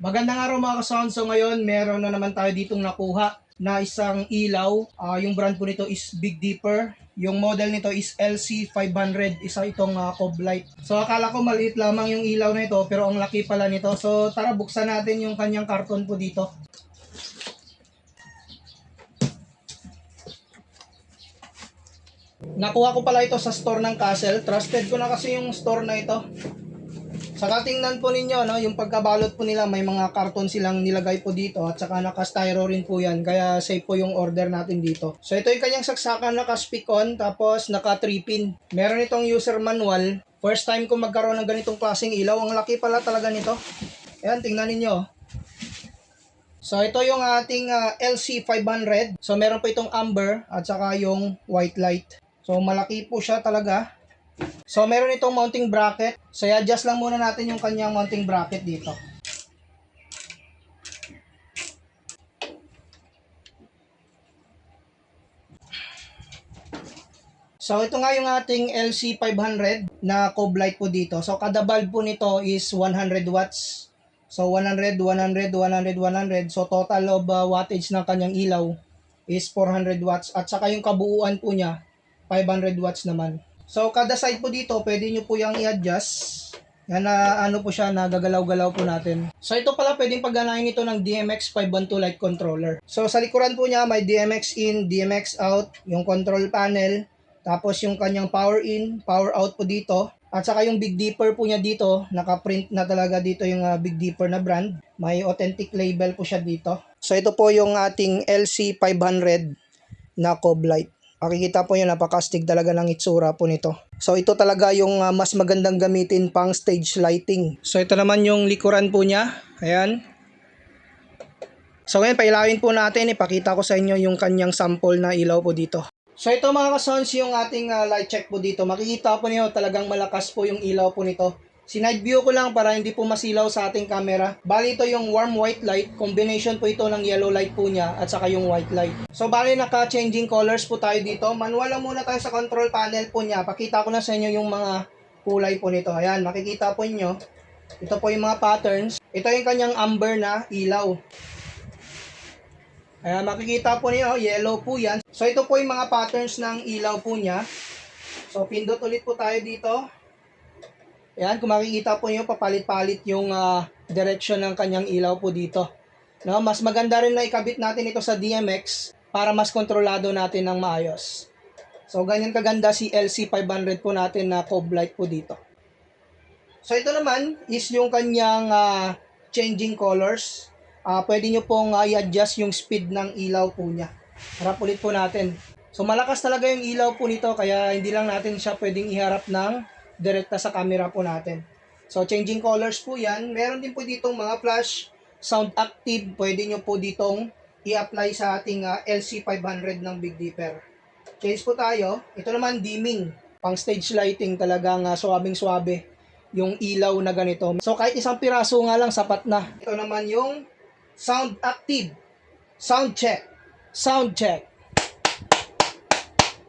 Magandang araw mga ka-sound. So ngayon, meron na naman tayo ditong nakuha na isang ilaw. Yung brand po nito is Big Dipper. Yung model nito is LC500. Isa itong Cob Light. So akala ko maliit lamang yung ilaw na ito, pero ang laki pala nito. So tara, buksan natin yung kanyang karton po dito. Nakuha ko pala ito sa store ng Castle. Trusted ko na kasi yung store na ito. Saka tingnan po ninyo, no, yung pagkabalot po nila, may mga karton silang nilagay po dito at saka naka-styro rin po yan, kaya safe po yung order natin dito. So ito yung kanyang saksakan, naka-speak on, tapos naka 3 pin. Meron itong user manual. First time ko magkaroon ng ganitong klaseng ilaw, ang laki pala talaga nito. Ayan, tingnan ninyo. So ito yung ating LC500. So meron po itong amber at saka yung white light. So malaki po siya talaga. So, meron itong mounting bracket. So, i-adjust lang muna natin yung kanyang mounting bracket dito. So, ito nga yung ating LC500 na Cob Light po dito. So, kada bulb po nito is 100 watts. So, 100, 100, 100, 100. So, total of wattage ng kanyang ilaw is 400 watts. At saka yung kabuuan po niya, 500 watts naman. So, kada side po dito, pwede nyo po yung i-adjust. Yan na ano po siya, nagagalaw-galaw po natin. So, ito pala pwedeng pagganahin ito ng DMX 512 light controller. So, sa likuran po niya, may DMX in, DMX out, yung control panel, tapos yung kanyang power in, power out po dito. At saka yung Big Dipper po niya dito, naka-print na talaga dito yung Big Dipper na brand. May authentic label po siya dito. So, ito po yung ating LC500 na Cob Light. Makikita po yun, napakastig talaga ng itsura po nito. So ito talaga yung mas magandang gamitin pang stage lighting. So ito naman yung likuran po niya. Ayan. So ngayon, pailawin po natin. Ipakita ko sa inyo yung kanyang sample na ilaw po dito. So ito mga ka-sounds, yung ating light check po dito. Makikita po niyo talagang malakas po yung ilaw po nito. Sinide view ko lang para hindi po masilaw sa ating camera. Bali ito yung warm white light. Combination po ito ng yellow light po niya at saka yung white light. So bali naka-changing colors po tayo dito. Manual lang muna tayo sa control panel po niya. Pakita ko na sa inyo yung mga kulay po nito. Ayan, makikita po niyo. Ito po yung mga patterns. Ito yung kanyang amber na ilaw. Ayan, makikita po niyo, yellow po yan. So ito po yung mga patterns ng ilaw po niya. So pindot ulit po tayo dito. Ayan, kung makikita po nyo, papalit-palit yung direction ng kanyang ilaw po dito. No, mas maganda rin na ikabit natin ito sa DMX para mas kontrolado natin ng maayos. So, ganyan kaganda si LC500 po natin na Cob Light po dito. So, ito naman is yung kanyang changing colors. Pwede nyo pong i-adjust yung speed ng ilaw po niya. Harap ulit po natin. So, malakas talaga yung ilaw po nito, kaya hindi lang natin siya pwedeng iharap ng direkta sa camera po natin. So, changing colors po yan. Meron din po ditong mga flash, sound active. Pwede nyo po ditong i-apply sa ating LC500 ng Big Dipper. Change po tayo. Ito naman, dimming. Pang stage lighting, talagang suwabing-suwabe yung ilaw na ganito. So, kahit isang piraso nga lang, sapat na. Ito naman yung sound active. Sound check. Sound check.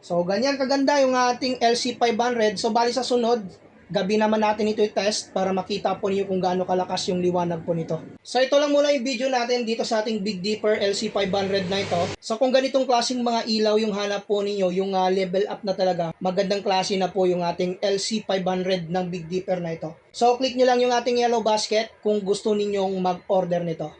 So, ganyan kaganda yung ating LC500. So, bali sa sunod, gabi naman natin ito i-test para makita po niyo kung gaano kalakas yung liwanag po nito. So, ito lang muna yung video natin dito sa ating Big Dipper LC500 na ito. So, kung ganitong klaseng mga ilaw yung hanap po ninyo, yung level up na talaga, magandang klase na po yung ating LC500 ng Big Dipper na ito. So, click nyo lang yung ating yellow basket kung gusto ninyong mag-order nito.